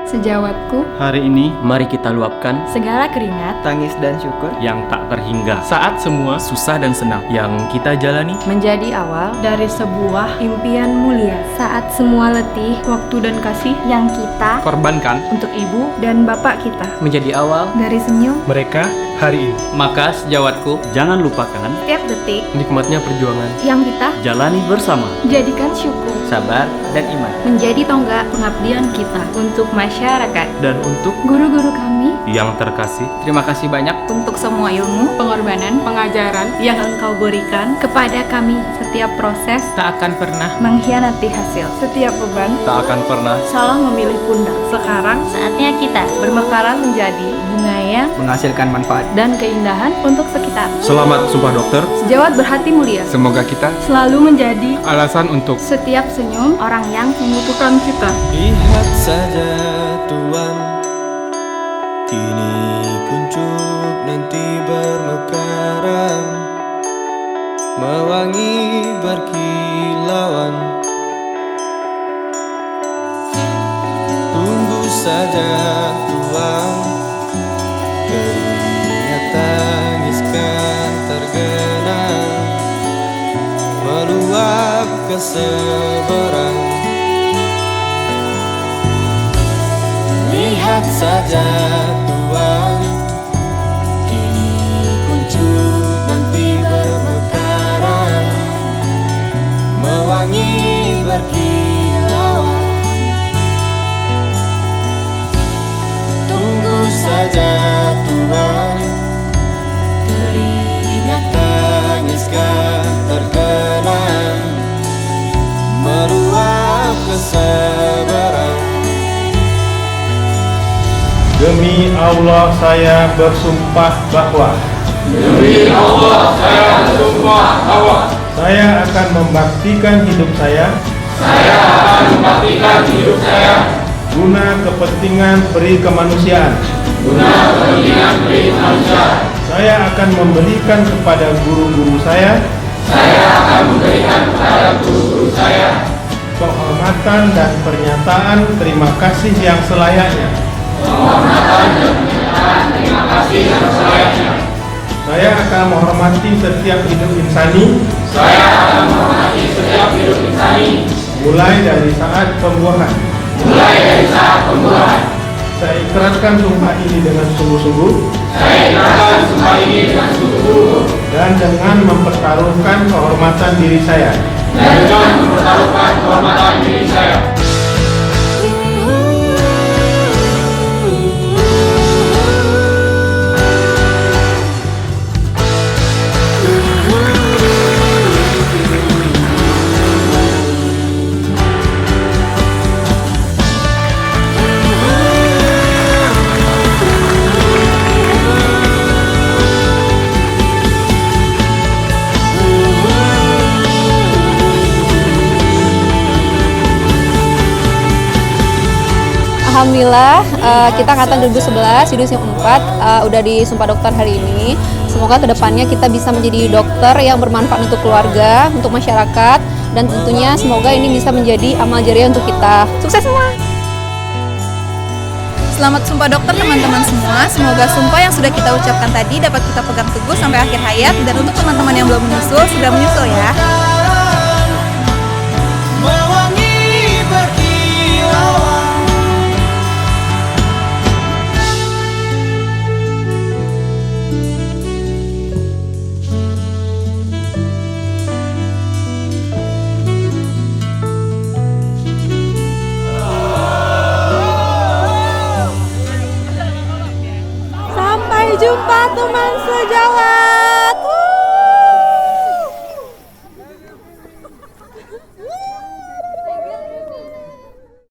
Sejawatku, Hari ini, mari kita luapkan segala keringat tangis dan syukur yang tak terhingga saat semua susah dan senang yang kita jalani. menjadi awal dari sebuah impian mulia. Saat semua letih, waktu dan kasih yang kita Korbankan untuk ibu dan bapak kita. menjadi awal Dari senyum, mereka hari ini. Maka sejawatku, jangan lupakan setiap detik Nikmatnya perjuangan. yang kita jalani bersama. jadikan syukur. sabar dan iman. Menjadi tonggak pengabdian kita untuk masyarakat. Dan untuk Guru-guru kami, yang terkasih, Terima kasih banyak. untuk semua ilmu, pengorbanan, pengajaran yang engkau berikan kepada kami. Setiap proses Tak akan pernah mengkhianati hasil. Setiap beban tak akan pernah salah memilih pundak. Sekarang saatnya kita bermekaran menjadi bunga yang menghasilkan manfaat. dan keindahan untuk sekitar. Selamat Sumpah Dokter. Sejawat berhati mulia, Semoga kita selalu menjadi alasan untuk setiap senyum orang yang membutuhkan kita. Lihat saja Tuhan, kini kuncup nanti bermekaran, mewangi berkilauan. Tunggu saja Tuhan, keringat tangiskan tergenang, meluap ke seberang. Lihat saja Tuhan, kini kuncup nanti bermekaran, mewangi berkilauan. Tunggu saja Tuhan, keringat tangiskan tergenang, meluap ke seberang. demi Allah saya bersumpah bahwa saya akan membaktikan hidup saya guna kepentingan peri kemanusiaan. Saya akan memberikan kepada guru-guru saya penghormatan dan pernyataan terima kasih yang selayaknya. Saya akan menghormati setiap hidup insani. Mulai dari saat pembuahan. Saya ikrarkan sumpah ini dengan sungguh-sungguh. Dan dengan mempertaruhkan kehormatan diri saya. Alhamdulillah, kita angkatan 2011, Yudis yang 4, udah disumpah dokter hari ini. Semoga kedepannya kita bisa menjadi dokter yang bermanfaat untuk keluarga, untuk masyarakat, dan tentunya semoga ini bisa menjadi amal jariah untuk kita. Sukses semua! Selamat Sumpah Dokter teman-teman semua. Semoga sumpah yang sudah kita ucapkan tadi dapat kita pegang teguh sampai akhir hayat. Dan untuk teman-teman yang belum menyusul, segera menyusul ya. Mewangi berkilauan. Sampai jumpa teman sejawat.